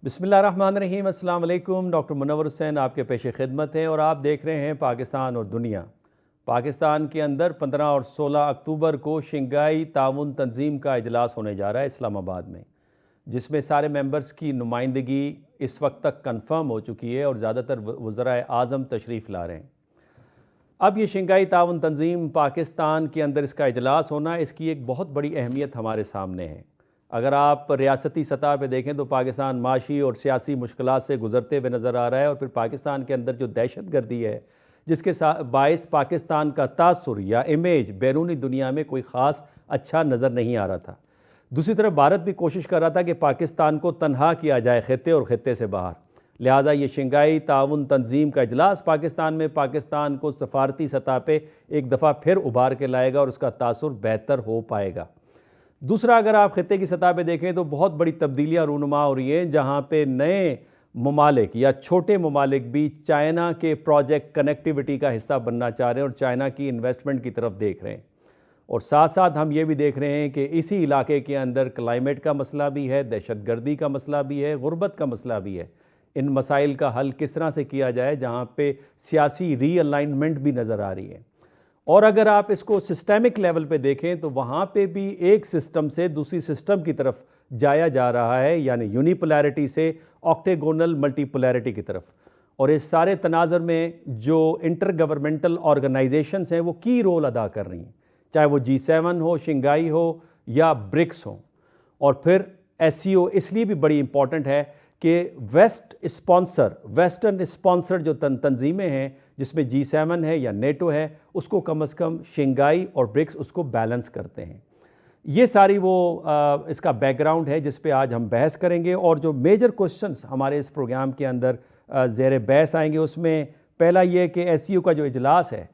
بسم اللہ الرحمن الرحیم۔ السلام علیکم، ڈاکٹر منور حسین آپ کے پیش خدمت ہیں اور آپ دیکھ رہے ہیں پاکستان اور دنیا۔ پاکستان کے اندر 15 اور 16 اکتوبر کو شنگھائی تعاون تنظیم کا اجلاس ہونے جا رہا ہے اسلام آباد میں، جس میں سارے ممبرز کی نمائندگی اس وقت تک کنفرم ہو چکی ہے اور زیادہ تر وزرائے اعظم تشریف لا رہے ہیں۔ اب یہ شنگھائی تعاون تنظیم پاکستان کے اندر اس کا اجلاس ہونا، اس کی ایک بہت بڑی اہمیت ہمارے سامنے ہے۔ اگر آپ ریاستی سطح پہ دیکھیں تو پاکستان معاشی اور سیاسی مشکلات سے گزرتے ہوئے نظر آ رہا ہے، اور پھر پاکستان کے اندر جو دہشت گردی ہے جس کے باعث پاکستان کا تاثر یا امیج بیرونی دنیا میں کوئی خاص اچھا نظر نہیں آ رہا تھا۔ دوسری طرف بھارت بھی کوشش کر رہا تھا کہ پاکستان کو تنہا کیا جائے خطے اور خطے سے باہر، لہٰذا یہ شنگھائی تعاون تنظیم کا اجلاس پاکستان میں پاکستان کو سفارتی سطح پہ ایک دفعہ پھر ابھار کے لائے گا اور اس کا تاثر بہتر ہو پائے گا۔ دوسرا، اگر آپ خطے کی سطح پہ دیکھیں تو بہت بڑی تبدیلیاں رونما ہو رہی ہیں، جہاں پہ نئے ممالک یا چھوٹے ممالک بھی چائنا کے پروجیکٹ کنیکٹیوٹی کا حصہ بننا چاہ رہے ہیں اور چائنا کی انویسٹمنٹ کی طرف دیکھ رہے ہیں، اور ساتھ ساتھ ہم یہ بھی دیکھ رہے ہیں کہ اسی علاقے کے اندر کلائمیٹ کا مسئلہ بھی ہے، دہشت گردی کا مسئلہ بھی ہے، غربت کا مسئلہ بھی ہے۔ ان مسائل کا حل کس طرح سے کیا جائے، جہاں پہ سیاسی ری الائنمنٹ بھی نظر آ رہی ہے۔ اور اگر آپ اس کو سسٹمک لیول پہ دیکھیں تو وہاں پہ بھی ایک سسٹم سے دوسری سسٹم کی طرف جایا جا رہا ہے، یعنی یونی پولیرٹی سے آکٹیگونل ملٹی پولیرٹی کی طرف، اور اس سارے تناظر میں جو انٹر گورنمنٹل آرگنائزیشنز ہیں وہ کی رول ادا کر رہی ہیں، چاہے وہ G7 ہو، شنگھائی ہو یا برکس ہوں۔ اور پھر SCO اس لیے بھی بڑی امپورٹنٹ ہے کہ ویسٹرن اسپانسر جو تنظیمیں ہیں، جس میں G7 ہے یا نیٹو ہے، اس کو کم از کم شنگھائی اور برکس اس کو بیلنس کرتے ہیں۔ یہ ساری وہ اس کا بیک گراؤنڈ ہے جس پہ آج ہم بحث کریں گے، اور جو میجر کوسچنز ہمارے اس پروگرام کے اندر زیر بحث آئیں گے، اس میں پہلا یہ کہ SCO کا جو اجلاس ہے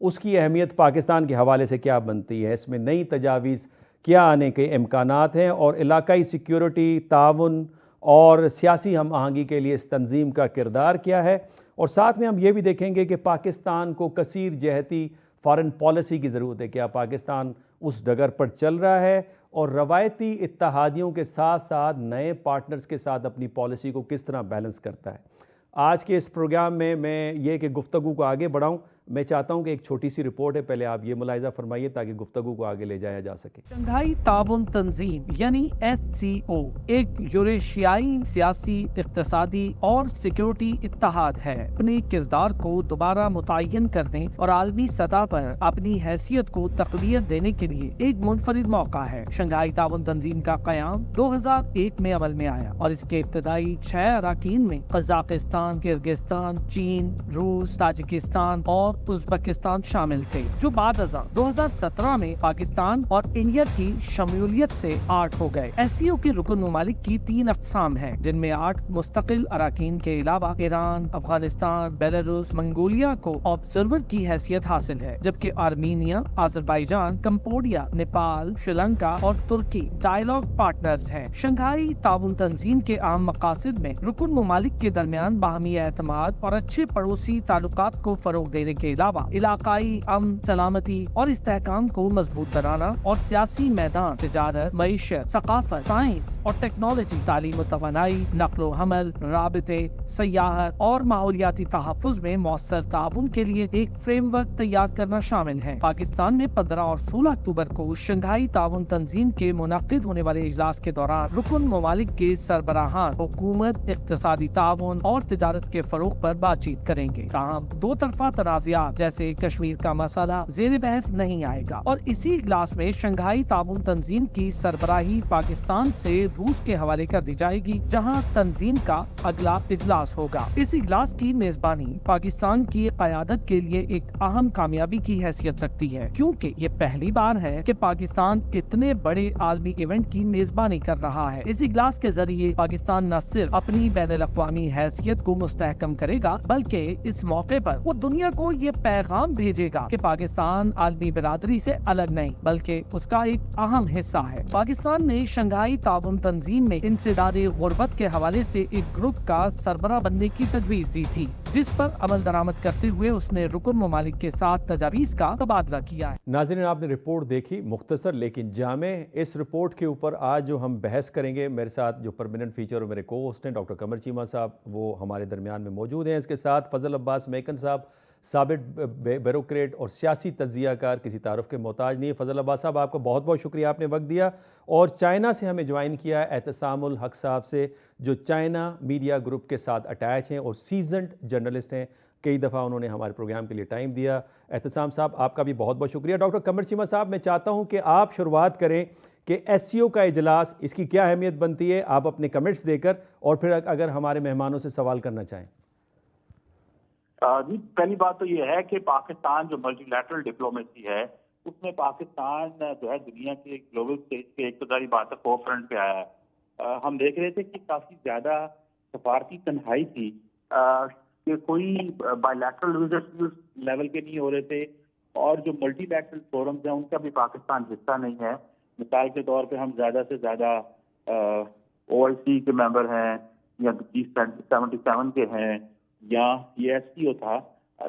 اس کی اہمیت پاکستان کے حوالے سے کیا بنتی ہے، اس میں نئی تجاویز کیا آنے کے امکانات ہیں، اور علاقائی سیکیورٹی، تعاون اور سیاسی ہم آہنگی کے لیے اس تنظیم کا کردار کیا ہے، اور ساتھ میں ہم یہ بھی دیکھیں گے کہ پاکستان کو کثیر جہتی فارن پالیسی کی ضرورت ہے، کیا پاکستان اس ڈگر پر چل رہا ہے، اور روایتی اتحادیوں کے ساتھ ساتھ نئے پارٹنرز کے ساتھ اپنی پالیسی کو کس طرح بیلنس کرتا ہے۔ آج کے اس پروگرام میں یہ کہ گفتگو کو آگے بڑھاؤں، میں چاہتا ہوں کہ ایک چھوٹی سی رپورٹ ہے، پہلے آپ یہ ملاحظہ فرمائیے تاکہ گفتگو کو آگے لے جایا جا سکے۔ شنگھائی تعاون تنظیم یعنی SCO ایک یوریشیائی سیاسی، اقتصادی اور سیکیورٹی اتحاد ہے۔ اپنے کردار کو دوبارہ متعین کرنے اور عالمی سطح پر اپنی حیثیت کو تقویت دینے کے لیے ایک منفرد موقع ہے۔ شنگھائی تعاون تنظیم کا قیام 2001 میں عمل میں آیا، اور اس کے ابتدائی 6 اراکین میں قزاقستان، کرغزستان، چین، روس، تاجکستان اور ازبکستان شامل تھے، جو بعد ازاں 2017 میں پاکستان اور انڈیا کی شمولیت سے 8 ہو گئے۔ SCO کے رکن ممالک کی 3 اقسام ہیں، جن میں 8 مستقل اراکین کے علاوہ ایران، افغانستان، بیلاروس، منگولیا کو آبزرور کی حیثیت حاصل ہے، جبکہ آرمینیا، آذربائیجان، کمبوڈیا، نیپال، سری لنکا اور ترکی ڈائیلاگ پارٹنرز ہیں۔ شنگھائی تعاون تنظیم کے اہم مقاصد میں رکن ممالک کے درمیان باہمی اعتماد اور اچھے پڑوسی تعلقات کو فروغ دینے کے علاوہ علاقائی امن، سلامتی اور استحکام کو مضبوط بنانا، اور سیاسی میدان، تجارت، معیشت، ثقافت، سائنس اور ٹیکنالوجی، تعلیم و توانائی، نقل و حمل، رابطے، سیاحت اور ماحولیاتی تحفظ میں مؤثر تعاون کے لیے ایک فریم ورک تیار کرنا شامل ہے۔ پاکستان میں 15 اور 16 اکتوبر کو شنگھائی تعاون تنظیم کے منعقد ہونے والے اجلاس کے دوران رکن ممالک کے سربراہان حکومت، اقتصادی تعاون اور تجارت کے فروغ پر بات چیت کریں گے، تاہم دو طرفہ تنازعات جیسے کشمیر کا مسئلہ زیر بحث نہیں آئے گا، اور اسی اجلاس میں شنگھائی تعاون تنظیم کی سربراہی پاکستان سے روس کے حوالے کر دی جائے گی، جہاں تنظیم کا اگلا اجلاس ہوگا۔ اس اجلاس کی میزبانی پاکستان کی قیادت کے لیے ایک اہم کامیابی کی حیثیت رکھتی ہے، کیونکہ یہ پہلی بار ہے کہ پاکستان اتنے بڑے عالمی ایونٹ کی میزبانی کر رہا ہے۔ اس اجلاس کے ذریعے پاکستان نہ صرف اپنی بین الاقوامی حیثیت کو مستحکم کرے گا، بلکہ اس موقع پر وہ دنیا کو یہ یہ پیغام بھیجے گا کہ پاکستان عالمی برادری سے الگ نہیں بلکہ اس کا ایک اہم حصہ ہے۔ پاکستان نے شنگھائی تعاون تنظیم میں انسداد غربت کے حوالے سے ایک گروپ کا سربراہ بننے کی تجویز دی تھی، جس پر عمل درآمد کرتے ہوئے اس نے رکن ممالک کے ساتھ تجاویز کا تبادلہ کیا ہے۔ ناظرین، آپ نے رپورٹ دیکھی، مختصر لیکن جامع۔ اس رپورٹ کے اوپر آج جو ہم بحث کریں گے، میرے ساتھ جو پرماننٹ فیچر اور میرے کو ہوسٹ ہیں ڈاکٹر قمر چیمہ صاحب، وہ ہمارے درمیان میں موجود ہیں۔ اس کے ساتھ فضل عباس میکن صاحب، ثابت بیوروکریٹ اور سیاسی تجزیہ کار، کسی تعارف کے محتاج نہیں ہے۔ فضل عباس صاحب، آپ کا بہت بہت شکریہ، آپ نے وقت دیا۔ اور چائنا سے ہمیں جوائن کیا ہے اعتصام الحق صاحب سے، جو چائنا میڈیا گروپ کے ساتھ اٹیچ ہیں اور سیزنڈ جرنلسٹ ہیں۔ کئی دفعہ انہوں نے ہمارے پروگرام کے لیے ٹائم دیا۔ اعتصام صاحب، آپ کا بھی بہت بہت شکریہ۔ ڈاکٹر قمر چیمہ صاحب، میں چاہتا ہوں کہ آپ شروعات کریں کہ ایس سی او کا اجلاس، اس کی کیا اہمیت بنتی ہے، آپ اپنے کمنٹس دے کر، اور پھر اگر ہمارے مہمانوں سے سوال کرنا چاہیں۔ جی، پہلی بات تو یہ ہے کہ پاکستان جو ملٹی لیٹرل ڈپلومیسی ہے، اس میں پاکستان جو ہے دنیا کے گلوبل اسٹیج کے اقتداری بات ہے فور فرنٹ پہ آیا ہے۔ ہم دیکھ رہے تھے کہ کافی زیادہ سفارتی تنہائی تھی، کہ کوئی بائی لیٹرل وزٹ لیول کے نہیں ہو رہے تھے، اور جو ملٹی لیٹرل فورمز ہیں ان کا بھی پاکستان حصہ نہیں ہے۔ مثال کے طور پہ ہم زیادہ سے زیادہ او آئی سی کے ممبر ہیں، یا G77 کے ہیں، یا یہ ایس سی او تھا،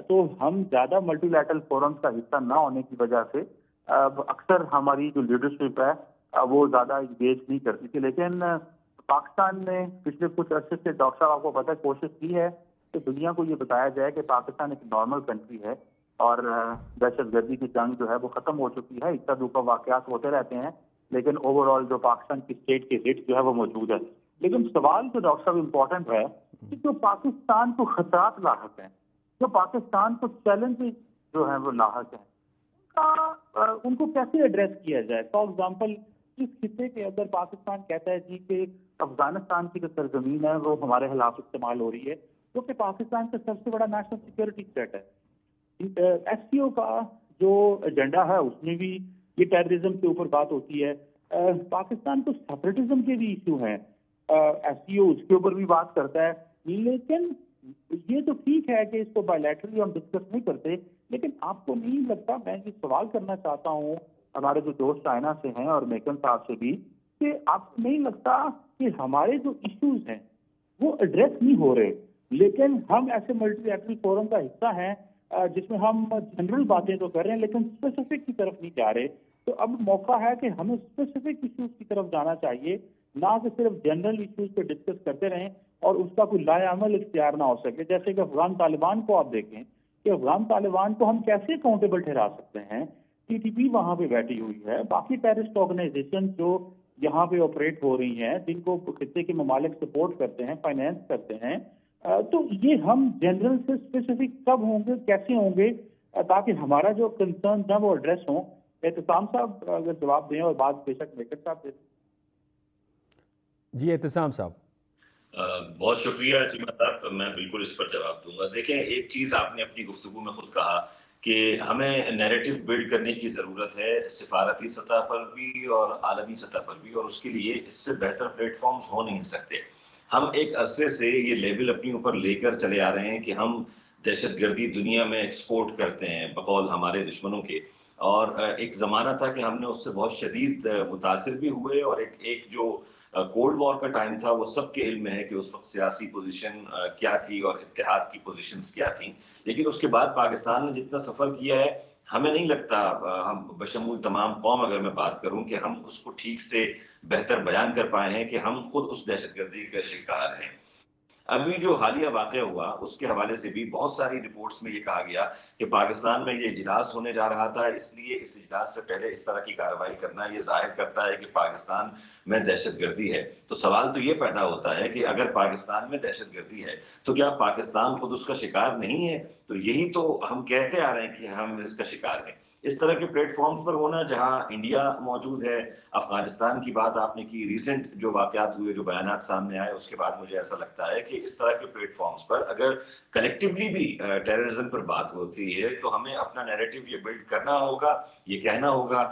تو ہم زیادہ ملٹی لیٹرل فورمز کا حصہ نہ ہونے کی وجہ سے اکثر ہماری جو لیڈرشپ ہے وہ زیادہ انگیج نہیں کرتی تھی۔ لیکن پاکستان نے پچھلے کچھ عرصے سے، ڈاکٹر صاحب آپ کو پتہ ہے، کوشش کی ہے کہ دنیا کو یہ بتایا جائے کہ پاکستان ایک نارمل کنٹری ہے، اور دہشت گردی کی جنگ جو ہے وہ ختم ہو چکی ہے۔ اکثر دوپہر واقعات ہوتے رہتے ہیں، لیکن اوور آل جو پاکستان کی اسٹیٹ کی ہٹ جو ہے وہ موجود ہے۔ لیکن سوال جو ڈاکٹر صاحب امپورٹنٹ ہے کہ جو پاکستان کو خطرات لاحق ہیں، جو پاکستان کو چیلنج جو ہیں وہ لاحق ہیں، ان کو کیسے ایڈریس کیا جائے؟ فار ایگزامپل، اس خطے کے اندر پاکستان کہتا ہے جی کہ افغانستان کی جو سرزمین ہے وہ ہمارے خلاف استعمال ہو رہی ہے، جو کہ پاکستان کا سب سے بڑا نیشنل سیکورٹی تھریٹ ہے۔ ایس سی او کا جو ایجنڈا ہے اس میں بھی یہ ٹیررزم کے اوپر بات ہوتی ہے۔ پاکستان کو سیپریٹزم کے بھی ایشو ہیں، ایس سی او اس کے اوپر بھی بات کرتا ہے۔ لیکن یہ تو ٹھیک ہے کہ اس کو بائی لیٹرلی ہم ڈسکس نہیں کرتے، لیکن آپ کو نہیں لگتا، میں یہ سوال کرنا چاہتا ہوں ہمارے جو دوست چائنا سے ہیں اور میکن صاحب سے بھی، کہ آپ کو نہیں لگتا کہ ہمارے جو ایشوز ہیں وہ ایڈریس نہیں ہو رہے، لیکن ہم ایسے ملٹی لیٹرل فورم کا حصہ ہیں جس میں ہم جنرل باتیں تو کر رہے ہیں لیکن اسپیسیفک کی طرف نہیں جا رہے؟ تو اب موقع ہے کہ ہمیں اسپیسیفک ایشوز کی طرف جانا چاہیے، نہ کہ صرف جنرل ایشوز پہ ڈسکس کرتے رہیں اور اس کا کوئی لائے عمل اختیار نہ ہو سکے۔ جیسے کہ افغان طالبان کو آپ دیکھیں کہ افغان طالبان کو ہم کیسے اکاؤنٹیبل ٹھہرا سکتے ہیں؟ ٹی ٹی پی وہاں پہ بیٹھی ہوئی ہے، باقی ٹیررسٹ آرگنائزیشن جو یہاں پہ آپریٹ ہو رہی ہیں، جن کو خطے کے ممالک سپورٹ کرتے ہیں، فائنینس کرتے ہیں، تو یہ ہم جنرل سے اسپیسیفک کب ہوں گے، کیسے ہوں گے، تاکہ ہمارا جو کنسرن ہے وہ ایڈریس ہوں؟ اعتصام صاحب اگر جواب دیں، اور بات بے شک میکر صاحب دیں۔ جی اعتصام صاحب۔ بہت شکریہ چیمہ صاحب، میں بالکل اس پر جواب دوں گا۔ دیکھیں، ایک چیز آپ نے اپنی گفتگو میں خود کہا کہ ہمیں نیریٹو بلڈ کرنے کی ضرورت ہے، سفارتی سطح پر بھی اور عالمی سطح پر بھی، اور اس کے لیے اس سے بہتر پلیٹ فارمز ہو نہیں سکتے۔ ہم ایک عرصے سے یہ لیبل اپنی اوپر لے کر چلے آ رہے ہیں کہ ہم دہشت گردی دنیا میں ایکسپورٹ کرتے ہیں بقول ہمارے دشمنوں کے، اور ایک زمانہ تھا کہ ہم نے اس سے بہت شدید متاثر بھی ہوئے، اور ایک جو کولڈ وار کا ٹائم تھا وہ سب کے علم میں ہے کہ اس وقت سیاسی پوزیشن کیا تھی اور اتحاد کی پوزیشنز کیا تھیں۔ لیکن اس کے بعد پاکستان نے جتنا سفر کیا ہے، ہمیں نہیں لگتا، ہم بشمول تمام قوم اگر میں بات کروں، کہ ہم اس کو ٹھیک سے بہتر بیان کر پائے ہیں کہ ہم خود اس دہشت گردی کا شکار ہیں۔ ابھی جو حالیہ واقعہ ہوا اس کے حوالے سے بھی بہت ساری رپورٹس میں یہ کہا گیا کہ پاکستان میں یہ اجلاس ہونے جا رہا تھا، اس لیے اس اجلاس سے پہلے اس طرح کی کارروائی کرنا یہ ظاہر کرتا ہے کہ پاکستان میں دہشت گردی ہے۔ تو سوال تو یہ پیدا ہوتا ہے کہ اگر پاکستان میں دہشت گردی ہے تو کیا پاکستان خود اس کا شکار نہیں ہے؟ تو یہی تو ہم کہتے آ رہے ہیں کہ ہم اس کا شکار ہیں۔ اس طرح کے پلیٹ فارمز پر ہونا جہاں انڈیا موجود ہے، افغانستان کی بات آپ نے کی، ریسنٹ جو واقعات ہوئے، جو بیانات سامنے آئے، اس کے بعد مجھے ایسا لگتا ہے کہ اس طرح کے پلیٹ فارمز پر اگر کلیکٹیولی بھی ٹیررزم پر بات ہوتی ہے تو ہمیں اپنا نیریٹو یہ بلڈ کرنا ہوگا، یہ کہنا ہوگا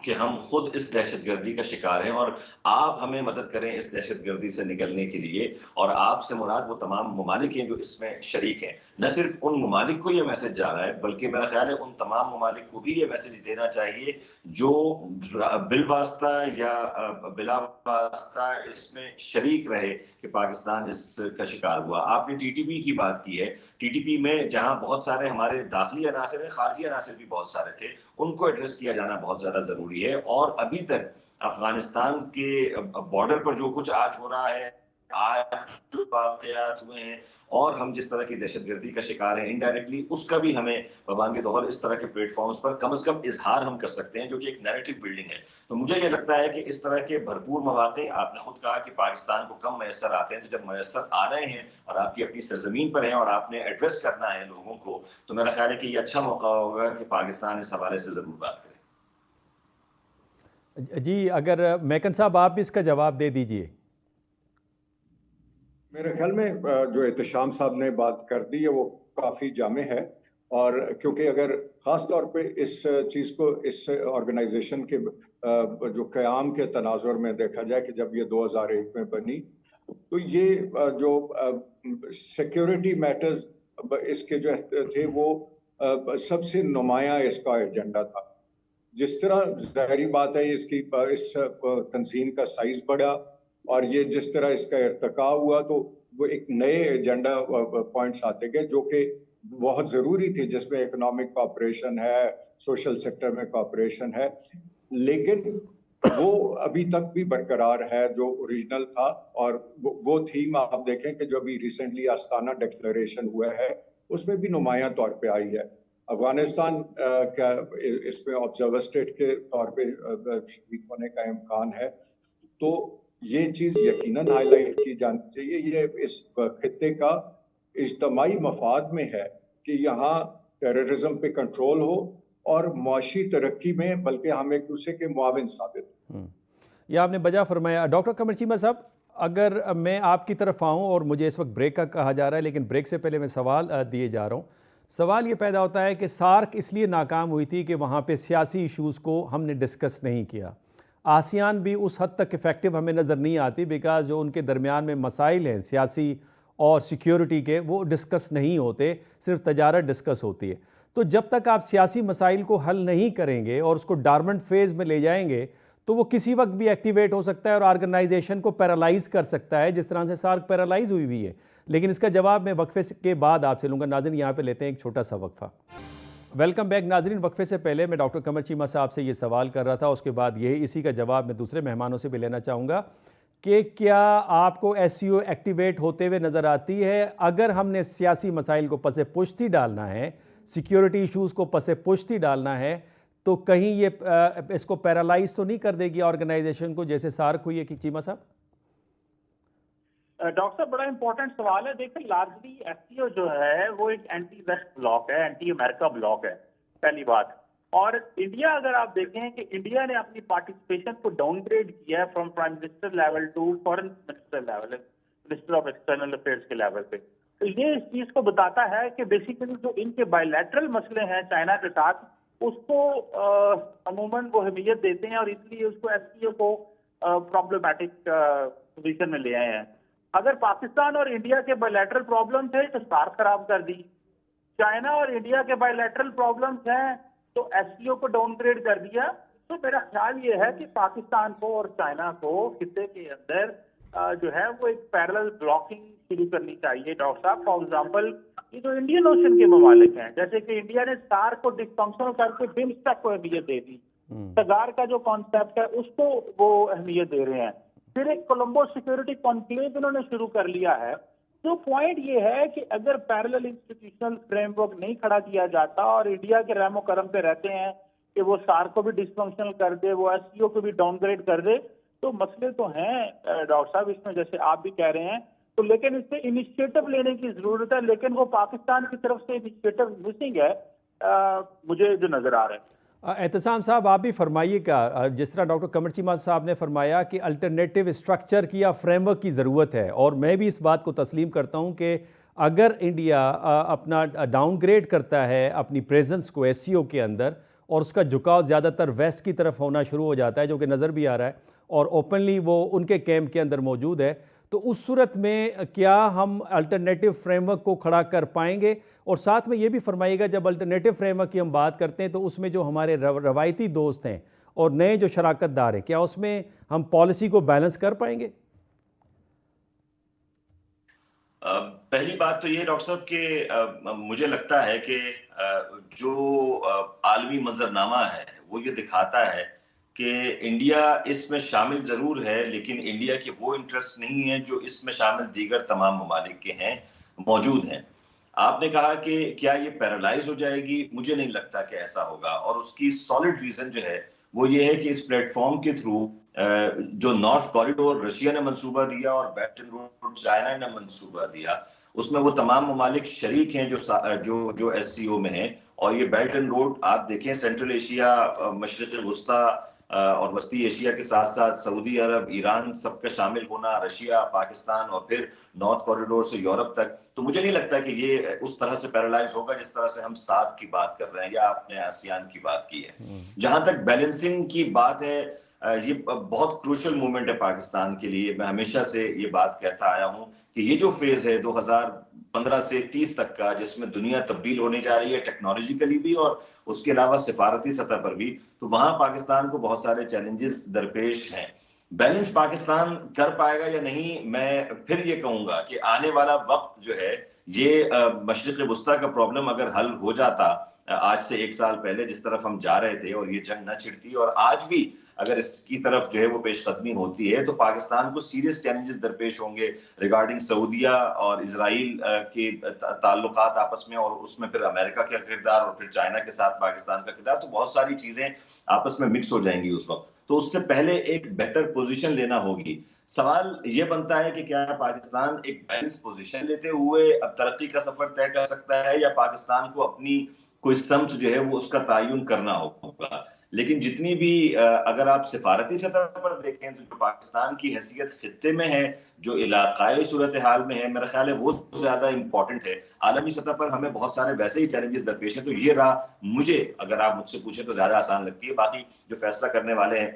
کہ ہم خود اس دہشت گردی کا شکار ہیں اور آپ ہمیں مدد کریں اس دہشت گردی سے نکلنے کے لیے. اور آپ سے مراد وہ تمام ممالک ہیں جو اس میں شریک ہیں. نہ صرف ان ممالک کو یہ میسج جا رہا ہے بلکہ میرا خیال ہے ان تمام ممالک کو بھی یہ میسج دینا چاہیے جو بالواسطہ یا بلا واسطہ اس میں شریک رہے کہ پاکستان اس کا شکار ہوا. آپ نے ٹی ٹی پی کی بات کی ہے. ٹی ٹی پی میں جہاں بہت سارے ہمارے داخلی عناصر ہیں، خارجی عناصر بھی بہت سارے تھے، ان کو ایڈریس کیا جانا بہت زیادہ ضروری ہے. اور ابھی تک افغانستان کے بارڈر پر جو کچھ آج ہو رہا ہے، آج جو واقعات ہوئے ہیں اور ہم جس طرح کی دہشت گردی کا شکار ہیں انڈائریکٹلی، اس کا بھی ہمیں ببانگ دہر اس طرح کے پلیٹ فارمز پر کم از کم اظہار ہم کر سکتے ہیں، جو کہ ایک نیریٹو بلڈنگ ہے. تو مجھے یہ لگتا ہے کہ اس طرح کے بھرپور مواقع، آپ نے خود کہا کہ پاکستان کو کم میسر آتے ہیں، تو جب میسر آ رہے ہیں اور آپ کی اپنی سرزمین پر ہیں اور آپ نے ایڈریس کرنا ہے لوگوں کو، تو میرا خیال ہے کہ یہ اچھا موقع ہوگا کہ پاکستان اس حوالے سے ضرور بات کرے. جی اگر میکن صاحب آپ بھی اس کا جواب دے دیجئے. میرے خیال میں جو احتشام صاحب نے بات کر دی ہے وہ کافی جامع ہے، اور کیونکہ اگر خاص طور پہ اس چیز کو اس آرگنائزیشن کے جو قیام کے تناظر میں دیکھا جائے کہ جب یہ 2001 میں بنی تو یہ جو سیکیورٹی میٹرز اس کے جو تھے وہ سب سے نمایاں اس کا ایجنڈا تھا. جس طرح ظاہری بات ہے اس کی اس تنظیم کا سائز بڑھا اور یہ جس طرح اس کا ارتقاء ہوا تو وہ ایک نئے ایجنڈا پوائنٹس آتے گئے جو کہ بہت ضروری تھے، جس میں اکنامک کوآپریشن ہے، سوشل سیکٹر میں کوآپریشن ہے، لیکن وہ ابھی تک بھی برقرار ہے جو اوریجنل تھا. اور وہ تھیم آپ دیکھیں کہ جو ابھی ریسنٹلی آستانہ ڈکلیریشن ہوا ہے اس میں بھی نمایاں طور پہ آئی ہے. افغانستان کا اس میں آبزرور اسٹیٹ کے طور پہ شریک ہونے کا امکان ہے، تو یہ چیز یقیناً ہائی لائٹ کی جانی چاہیے. یہ اس خطے کا اجتماعی مفاد میں ہے کہ یہاں ٹیررزم پہ کنٹرول ہو اور معاشی ترقی میں بلکہ ہم ایک دوسرے کے معاون ثابت ہوں. یہ آپ نے بجا فرمایا. ڈاکٹر قمر چیمہ صاحب، اگر میں آپ کی طرف آؤں، اور مجھے اس وقت بریک کا کہا جا رہا ہے لیکن بریک سے پہلے میں سوال دیے جا رہا ہوں. سوال یہ پیدا ہوتا ہے کہ سارک اس لیے ناکام ہوئی تھی کہ وہاں پہ سیاسی ایشوز کو ہم نے ڈسکس نہیں کیا. آسیان بھی اس حد تک افیکٹو ہمیں نظر نہیں آتی بیکاز جو ان کے درمیان میں مسائل ہیں سیاسی اور سیکیورٹی کے، وہ ڈسکس نہیں ہوتے، صرف تجارت ڈسکس ہوتی ہے. تو جب تک آپ سیاسی مسائل کو حل نہیں کریں گے اور اس کو ڈارمنٹ فیز میں لے جائیں گے تو وہ کسی وقت بھی ایکٹیویٹ ہو سکتا ہے اور آرگنائزیشن کو پیرالائز کر سکتا ہے، جس طرح سے سارک پیرالائز ہوئی ہے. لیکن اس کا جواب میں وقفے کے بعد آپ سے لوں گا. ناظرین یہاں پہ لیتے ہیں ایک چھوٹا سا وقفہ. ویلکم بیک ناظرین. وقفے سے پہلے میں ڈاکٹر قمر چیمہ صاحب سے یہ سوال کر رہا تھا، اس کے بعد اسی کا جواب میں دوسرے مہمانوں سے بھی لینا چاہوں گا کہ کیا آپ کو ایس سی او ایکٹیویٹ ہوتے ہوئے نظر آتی ہے؟ اگر ہم نے سیاسی مسائل کو پس پشتی ڈالنا ہے، سیکیورٹی ایشوز کو پس پشتی ڈالنا ہے، تو کہیں یہ اس کو پیرالائز تو نہیں کر دے گی آرگنائزیشن کو جیسے سارک ہوئی ہے کہ چیمہ صاحب؟ ڈاکٹر صاحب بڑا امپورٹنٹ سوال ہے. دیکھیں لارجلی ایس سی او جو ہے وہ ایک اینٹی ویسٹ بلاک ہے، اینٹی امریکہ بلاک ہے، پہلی بات. اور انڈیا اگر آپ دیکھیں کہ انڈیا نے اپنی پارٹیسپیشن کو ڈاؤن گریڈ کیا ہے from prime minister level to foreign minister level, minister of external affairs کے لیول پہ. تو یہ اس چیز کو بتاتا ہے کہ بیسیکلی جو ان کے بائی لیٹرل مسئلے ہیں چائنا کے ساتھ اس کو عموماً وہ اہمیت دیتے ہیں اور اس لیے اس کو ایس سی او کو پرابلمٹک پوزیشن میں لے آئے ہیں. اگر پاکستان اور انڈیا کے بائی لیٹرل پرابلمس ہیں تو سارک خراب کر دی. چائنا اور انڈیا کے بائی لیٹرل پرابلمس ہیں تو ایس سی او کو ڈاؤن گریڈ کر دیا. تو میرا خیال یہ ہے کہ پاکستان کو اور چائنا کو خطے کے اندر جو ہے وہ ایک پیرلل بلاکنگ شروع کرنی چاہیے. ڈاکٹر صاحب فار ایگزامپل یہ جو انڈین اوشن کے ممالک ہیں، جیسے کہ انڈیا نے سارک کو ڈسفنکشنل کر کے بمسٹیک کو اہمیت دے دی، تگار کا جو کانسیپٹ ہے اس کو وہ اہمیت دے رہے ہیں. پھر ایک کولمبو سیکورٹی کانکلیو انہوں نے شروع کر لیا ہے. تو پوائنٹ یہ ہے کہ اگر پیرلل انسٹیٹیوشنل فریم ورک نہیں کھڑا کیا جاتا اور انڈیا کے رحم و کرم پہ رہتے ہیں کہ وہ سارک کو بھی ڈسفنکشنل کر دے، وہ ایس سی او کو بھی ڈاؤن گریڈ کر دے، تو مسئلے تو ہیں ڈاکٹر صاحب اس میں جیسے آپ بھی کہہ رہے ہیں. تو لیکن اس سے انیشیٹو لینے کی ضرورت ہے، لیکن وہ پاکستان کی طرف سے انیشیٹو مسنگ ہے مجھے جو نظر آ رہا ہے. احتسام صاحب آپ بھی فرمائیے گا، جس طرح ڈاکٹر قمر چیمہ صاحب نے فرمایا کہ الٹرنیٹیو اسٹرکچر کی یا فریم ورک کی ضرورت ہے، اور میں بھی اس بات کو تسلیم کرتا ہوں کہ اگر انڈیا اپنا ڈاؤن گریڈ کرتا ہے اپنی پریزنس کو ایس سی او کے اندر اور اس کا جھکاؤ زیادہ تر ویسٹ کی طرف ہونا شروع ہو جاتا ہے، جو کہ نظر بھی آ رہا ہے اور اوپنلی وہ ان کے کیمپ کے اندر موجود ہے، تو اس صورت میں کیا ہم الٹرنیٹیو فریم ورک کو کھڑا کر پائیں گے؟ اور ساتھ میں یہ بھی فرمائیے گا، جب الٹرنیٹیو فریم ورک کی ہم بات کرتے ہیں تو اس میں جو ہمارے روایتی دوست ہیں اور نئے جو شراکت دار ہیں، کیا اس میں ہم پالیسی کو بیلنس کر پائیں گے؟ پہلی بات تو یہ ڈاکٹر صاحب کہ مجھے لگتا ہے کہ جو عالمی منظرنامہ ہے وہ یہ دکھاتا ہے کہ انڈیا اس میں شامل ضرور ہے، لیکن انڈیا کے وہ انٹرسٹ نہیں ہیں جو اس میں شامل دیگر تمام ممالک کے ہیں، موجود ہیں۔ آپ نے کہا کہ کیا یہ پیرالائز ہو جائے گی؟ مجھے نہیں لگتا کہ ایسا ہوگا، اور اس کی سالڈ ریزن جو ہے وہ یہ ہے کہ اس پلیٹ فارم کے تھرو جو نارتھ کوریڈور رشیا نے منصوبہ دیا اور بیلٹ اینڈ روڈ چائنا نے منصوبہ دیا، اس میں وہ تمام ممالک شریک ہیں جو ایس سی او میں ہیں، اور یہ بیلٹ اینڈ روڈ آپ دیکھیں سینٹرل ایشیا، مشرق وسطیٰ اور وسطی ایشیا کے ساتھ ساتھ سعودی عرب، ایران سب کا شامل ہونا، رشیا، پاکستان اور پھر نارتھ کوریڈور سے یورپ تک، تو مجھے نہیں لگتا کہ یہ اس طرح سے پیرالائز ہوگا جس طرح سے ہم ساتھ کی بات کر رہے ہیں یا آپ نے آسیان کی بات کی ہے۔ جہاں تک بیلنسنگ کی بات ہے، یہ بہت کروشل مومنٹ ہے پاکستان کے لیے۔ میں ہمیشہ سے یہ بات کہتا آیا ہوں کہ یہ جو فیز ہے 2015 سے 30 تک کا، جس میں دنیا تبدیل ہونے جا رہی ہے ٹیکنالوجیکلی بھی اور اس کے علاوہ سفارتی سطح پر بھی، تو وہاں پاکستان کو بہت سارے چیلنجز درپیش ہیں۔ بیلنس پاکستان کر پائے گا یا نہیں، میں پھر یہ کہوں گا کہ آنے والا وقت جو ہے، یہ مشرق وسطیٰ کا پرابلم اگر حل ہو جاتا آج سے 1 سال پہلے جس طرف ہم جا رہے تھے، اور یہ جنگ نہ چھڑتی اور آج بھی اگر اس کی طرف جو ہے وہ پیش قدمی ہوتی ہے، تو پاکستان کو سیریس چیلنجز درپیش ہوں گے ریگارڈنگ سعودیہ اور اسرائیل کے تعلقات آپس میں، اور اس میں پھر امریکہ کا کردار اور پھر چائنا کے ساتھ پاکستان کا کردار، تو بہت ساری چیزیں آپس میں مکس ہو جائیں گی اس وقت۔ تو اس سے پہلے ایک بہتر پوزیشن لینا ہوگی۔ سوال یہ بنتا ہے کہ کیا پاکستان ایک بیلنس پوزیشن لیتے ہوئے اب ترقی کا سفر طے کر سکتا ہے، یا پاکستان کو اپنی کوئی سمت جو ہے وہ اس کا تعین کرنا ہوگا۔ لیکن جتنی بھی اگر آپ سفارتی سطح پر دیکھیں تو جو پاکستان کی حیثیت خطے میں ہے، جو علاقائی صورتحال میں ہے، میرا خیال ہے وہ زیادہ امپورٹنٹ ہے۔ عالمی سطح پر ہمیں بہت سارے ویسے ہی چیلنجز درپیش ہیں، تو یہ راہ مجھے، اگر آپ مجھ سے پوچھیں تو زیادہ آسان لگتی ہے۔ باقی جو فیصلہ کرنے والے ہیں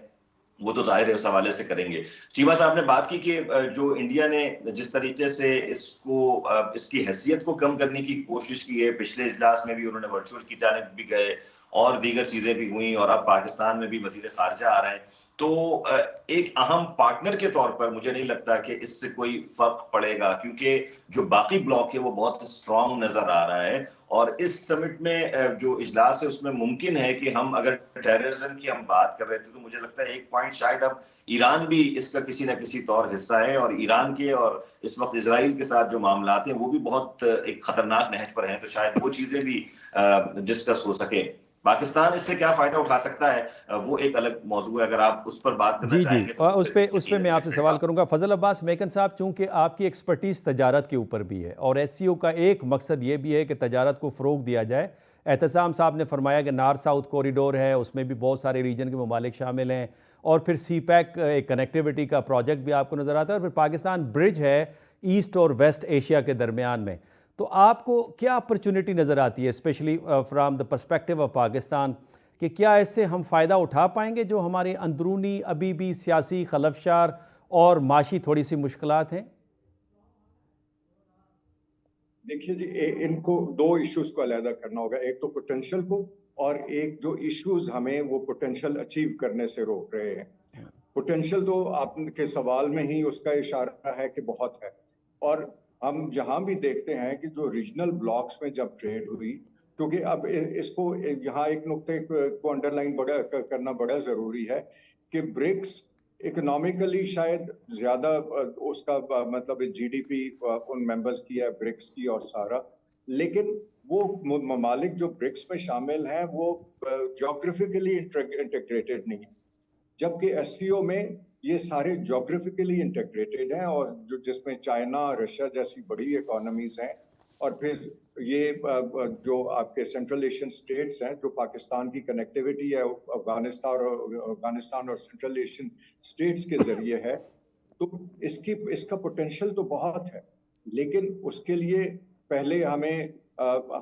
وہ تو ظاہر ہے اس حوالے سے کریں گے۔ چیمہ صاحب نے بات کی کہ جو انڈیا نے جس طریقے سے اس کی حیثیت کو کم کرنے کی کوشش کی ہے، پچھلے اجلاس میں بھی انہوں نے ورچوئل کی جانب بھی گئے اور دیگر چیزیں بھی ہوئیں، اور اب پاکستان میں بھی وزیر خارجہ آ رہے ہیں، تو ایک اہم پارٹنر کے طور پر مجھے نہیں لگتا کہ اس سے کوئی فرق پڑے گا، کیونکہ جو باقی بلاک ہے وہ بہت اسٹرانگ نظر آ رہا ہے۔ اور اس سمٹ میں جو اجلاس ہے اس میں ممکن ہے کہ ہم اگر ٹیررزم کی ہم بات کر رہے تھے، تو مجھے لگتا ہے ایک پوائنٹ شاید اب ایران بھی اس کا کسی نہ کسی طور حصہ ہے، اور ایران کے اور اس وقت اسرائیل کے ساتھ جو معاملات ہیں وہ بھی بہت ایک خطرناک نہج پر ہیں، تو شاید وہ چیزیں بھی ڈسکس ہو سکیں۔ پاکستان اس سے کیا فائدہ اٹھا سکتا ہے وہ ایک الگ موضوع ہے، اگر آپ اس پر بات کرنا چاہیں گے۔ اور اس پہ میں آپ سے سوال کروں گا۔ فضل عباس میکن صاحب، چونکہ آپ کی ایکسپرٹیز تجارت کے اوپر بھی ہے اور ایس سی او کا ایک مقصد یہ بھی ہے کہ تجارت کو فروغ دیا جائے، اعتصام صاحب نے فرمایا کہ نارتھ ساؤتھ کوریڈور ہے، اس میں بھی بہت سارے ریجن کے ممالک شامل ہیں، اور پھر سی پیک ایک کنیکٹیوٹی کا پروجیکٹ بھی آپ کو نظر آتا ہے، اور پھر پاکستان برج ہے ایسٹ اور ویسٹ ایشیا کے درمیان میں۔ تو آپ کو کیا اپرچونٹی نظر آتی ہے especially from the perspective of Pakistan, کہ کیا اس سے ہم فائدہ اٹھا پائیں گے جو ہماری اندرونی ابھی بھی سیاسی خلفشار اور معاشی تھوڑی سی مشکلات ہیں؟ دیکھیے جی، ان کو 2 ایشوز کو علیحدہ کرنا ہوگا، ایک تو پوٹینشل کو، اور ایک جو ایشوز ہمیں وہ پوٹینشل اچیو کرنے سے روک رہے ہیں۔ پوٹینشل تو آپ کے سوال میں ہی اس کا اشارہ ہے کہ بہت ہے، اور ہم جہاں بھی دیکھتے ہیں کہ جو ریجنل بلاکس میں جب ٹریڈ ہوئی، کیونکہ اب اس کو یہاں ایک نقطے کو انڈر لائن کرنا بڑا ضروری ہے کہ برکس اکنامکلی شاید زیادہ اس کا مطلب جی ڈی پی ان ممبرز کی ہے برکس کی اور سارا، لیکن وہ ممالک جو برکس میں شامل ہیں وہ جیوگرافیکلی انٹیگریٹڈ نہیں، جبکہ ایس سی او میں یہ سارے جیوگرافیکلی انٹیگریٹڈ ہیں، اور جس میں چائنا، رشیا جیسی بڑی اکانومیز ہیں، اور پھر یہ جو آپ کے سینٹرل ایشین سٹیٹس ہیں جو پاکستان کی کنیکٹیوٹی ہے افغانستان اور سینٹرل ایشین سٹیٹس کے ذریعے ہے، تو اس کا پوٹینشل تو بہت ہے، لیکن اس کے لیے پہلے ہمیں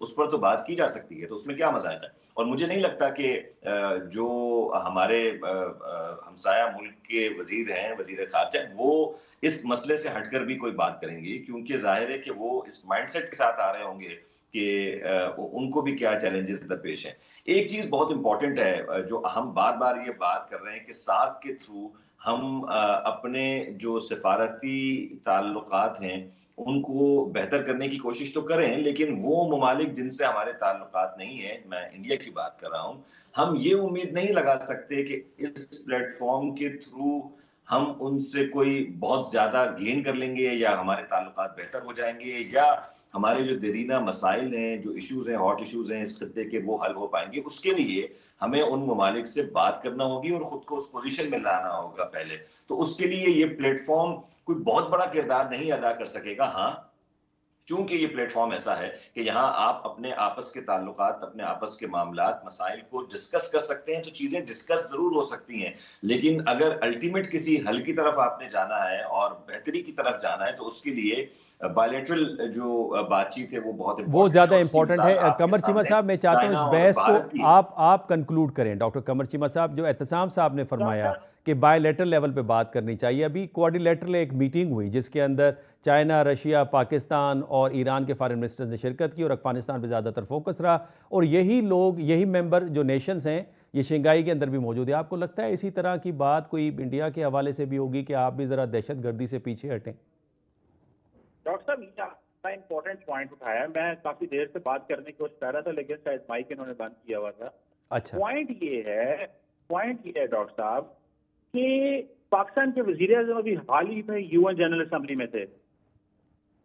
اس پر تو بات کی جا سکتی ہے، تو اس میں کیا مزاج ہے؟ اور مجھے نہیں لگتا کہ جو ہمارے ہمسایہ ملک کے وزیر ہیں، وزیر خارجہ، وہ اس مسئلے سے ہٹ کر بھی کوئی بات کریں گے، کیونکہ ظاہر ہے کہ وہ اس مائنڈ سیٹ کے ساتھ آ رہے ہوں گے کہ ان کو بھی کیا چیلنجز درپیش ہیں۔ ایک چیز بہت امپورٹنٹ ہے جو ہم بار بار یہ بات کر رہے ہیں کہ سارک کے تھرو ہم اپنے جو سفارتی تعلقات ہیں ان کو بہتر کرنے کی کوشش تو کریں، لیکن وہ ممالک جن سے ہمارے تعلقات نہیں ہیں، میں انڈیا کی بات کر رہا ہوں، ہم یہ امید نہیں لگا سکتے کہ اس پلیٹ فارم کے تھرو ہم ان سے کوئی بہت زیادہ گین کر لیں گے یا ہمارے تعلقات بہتر ہو جائیں گے یا ہمارے جو دیرینہ مسائل ہیں، جو ایشوز ہیں، ہاٹ ایشوز ہیں اس خطے کے، وہ حل ہو پائیں گے۔ اس کے لیے ہمیں ان ممالک سے بات کرنا ہوگی اور خود کو اس پوزیشن میں لانا ہوگا پہلے۔ تو اس کے لیے یہ پلیٹ فارم کوئی بہت بڑا کردار نہیں ادا کر سکے گا، ہاں چونکہ یہ پلیٹ فارم ایسا ہے کہ یہاں آپ اپنے آپس کے تعلقات، اپنے آپس کے معاملات، مسائل کو ڈسکس کر سکتے ہیں، تو چیزیں ڈسکس ضرور ہو سکتی ہیں، لیکن اگر الٹیمیٹ کسی حل کی طرف آپ نے جانا ہے اور بہتری کی طرف جانا ہے تو اس کے لیے بائلیٹرل جو بات چیت ہے وہ بہت وہ زیادہ اور اس کی امپورٹنٹ ہے۔ مثال آپ کے قمر چیمہ سامنے صاحب، میں چاہتا ہوں چائنا اس اور بحث بھارت کی کو آپ کنکلوڈ کریں۔ ڈاکٹر قمر چیمہ صاحب، جو اعتصام صاحب نے فرمایا کہ بائی لیٹرل لیول پہ بات کرنی چاہیے، ابھی کوارڈی لیٹرل ایک میٹنگ ہوئی جس کے اندر چائنا، رشیا، پاکستان اور ایران کے فارن منسٹرز نے شرکت کی اور افغانستان پہ زیادہ تر فوکس رہا، اور یہی لوگ، یہی ممبر جو نیشنز ہیں یہ شنگھائی کے اندر بھی موجود ہے۔ آپ کو لگتا ہے اسی طرح کی بات کوئی انڈیا کے حوالے سے بھی ہوگی کہ آپ بھی ذرا دہشت گردی سے پیچھے ہٹیں؟ ڈاکٹر صاحب یہ امپورٹنٹ پوائنٹ اٹھایا، میں کافی دیر سے بات کرنے کی کوشش کر رہا تھا لیکن شاید مائک انہوں نے بند کیا ہوا تھا۔ اچھا، پوائنٹ یہ ہے ڈاکٹر صاحب کہ پاکستان کے وزیر اعظم ابھی حال ہی میں یو این جنرل اسمبلی میں تھے،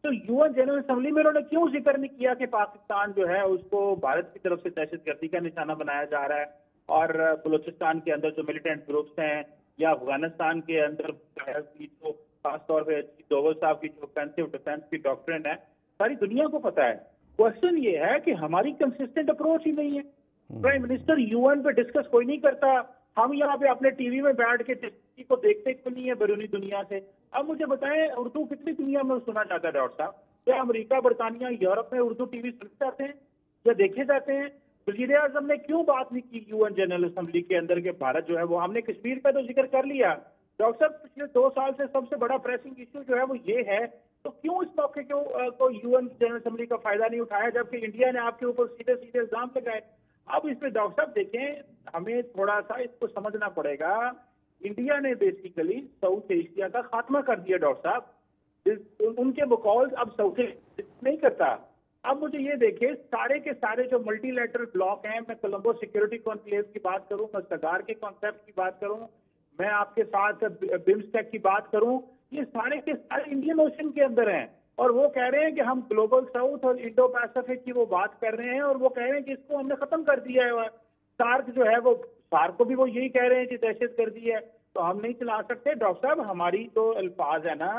تو یو این جنرل اسمبلی میں انہوں نے کیوں ذکر نہیں کیا کہ پاکستان جو ہے اس کو بھارت کی طرف سے دہشت گردی کا نشانہ بنایا جا رہا ہے، اور بلوچستان کے اندر جو ملیٹنٹ گروپس ہیں یا افغانستان کے اندر جو خاص طور پہ دوول صاحب کی جو آفینسو ڈیفینس کی ڈاکٹرن ہے ساری دنیا کو پتا ہے۔ کوشچن یہ ہے کہ ہماری کنسسٹنٹ اپروچ ہی نہیں ہے۔ پرائم منسٹر یو این پہ ڈسکس کوئی نہیں کرتا، ہم یہاں پہ اپنے ٹی وی میں بیٹھ کے کسی کو دیکھتے کیوں نہیں ہے بیرونی دنیا سے؟ اب مجھے بتائیں اردو کتنی دنیا میں سنا جاتا ہے ڈاکٹر صاحب؟ کیا امریکہ، برطانیہ، یورپ میں اردو ٹی وی سنے جاتے ہیں یا دیکھے جاتے ہیں؟ وزیر اعظم نے کیوں بات نہیں کی یو این جنرل اسمبلی کے اندر کہ بھارت جو ہے وہ، ہم نے کشمیر کا تو ذکر کر لیا ڈاکٹر صاحب، پچھلے 2 سال سے سب سے بڑا پریسنگ ایشو جو ہے وہ یہ ہے، تو کیوں اس موقع کو یو این جنرل اسمبلی کا فائدہ نہیں اٹھایا جبکہ انڈیا نے آپ کے اوپر سیدھے سیدھے الزام لگائے؟ اب اس میں ڈاکٹر صاحب دیکھیں، ہمیں تھوڑا سا اس کو سمجھنا پڑے گا، انڈیا نے بیسیکلی ساؤتھ ایشیا کا خاتمہ کر دیا ڈاکٹر صاحب، ان کے بقول اب ساؤتھ ایشیا نہیں کرتا۔ اب مجھے یہ دیکھیں، سارے کے سارے جو ملٹی لیٹرل بلاک ہیں، میں کولمبو سیکورٹی کانکلیو کی بات کروں، میں سگار کے کانسیپٹ کی بات کروں، میں آپ کے ساتھ بمسٹیک کی بات کروں، یہ سارے کے سارے انڈین اوشن کے اندر ہیں، اور وہ کہہ رہے ہیں کہ ہم گلوبل ساؤتھ اور انڈو پیسفک کی وہ بات کر رہے ہیں، اور وہ کہہ رہے ہیں کہ اس کو ہم نے ختم کر دیا ہے۔ سارک جو ہے وہ، سارک کو بھی وہ یہی کہہ رہے ہیں کہ دہشت گردی ہے، تو ہم نہیں چلا سکتے۔ ڈاکٹر صاحب ہماری جو الفاظ ہے نا،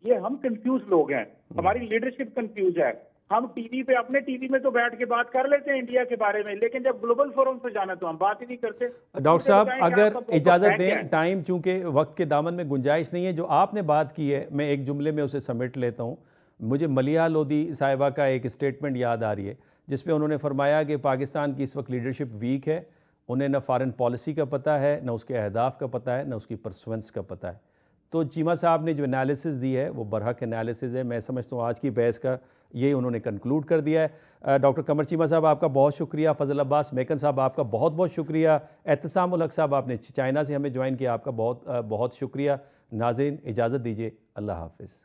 یہ ہم کنفیوز لوگ ہیں، ہماری لیڈرشپ کنفیوز ہے۔ ہم ٹی وی پہ، اپنے ٹی وی میں تو بیٹھ کے بات کر لیتے ہیں انڈیا کے بارے میں، لیکن جب گلوبل فورم پہ جانا تو ہم بات ہی نہیں کرتے۔ ڈاکٹر صاحب اگر اجازت دیں، ٹائم چونکہ وقت کے دامن میں گنجائش نہیں ہے، جو آپ نے بات کی ہے میں ایک جملے میں اسے سمیٹ لیتا ہوں۔ مجھے ملیحہ لودھی صاحبہ کا ایک اسٹیٹمنٹ یاد آ رہی ہے جس پہ انہوں نے فرمایا کہ پاکستان کی اس وقت لیڈرشپ ویک ہے، انہیں نہ فارن پالیسی کا پتہ ہے، نہ اس کے اہداف کا پتہ ہے، نہ اس کی پرسوینس کا پتہ ہے۔ تو چیمہ صاحب نے جو انالیسز دی ہے وہ برحق انالیسز ہے، میں سمجھتا ہوں آج کی بحث کا یہ انہوں نے کنکلوڈ کر دیا ہے۔ ڈاکٹر قمر چیمہ صاحب آپ کا بہت شکریہ، فضل عباس میکن صاحب آپ کا بہت بہت شکریہ، اعتصام الحق صاحب آپ نے چائنا سے ہمیں جوائن کیا، آپ کا بہت بہت شکریہ۔ ناظرین اجازت دیجیے، اللہ حافظ۔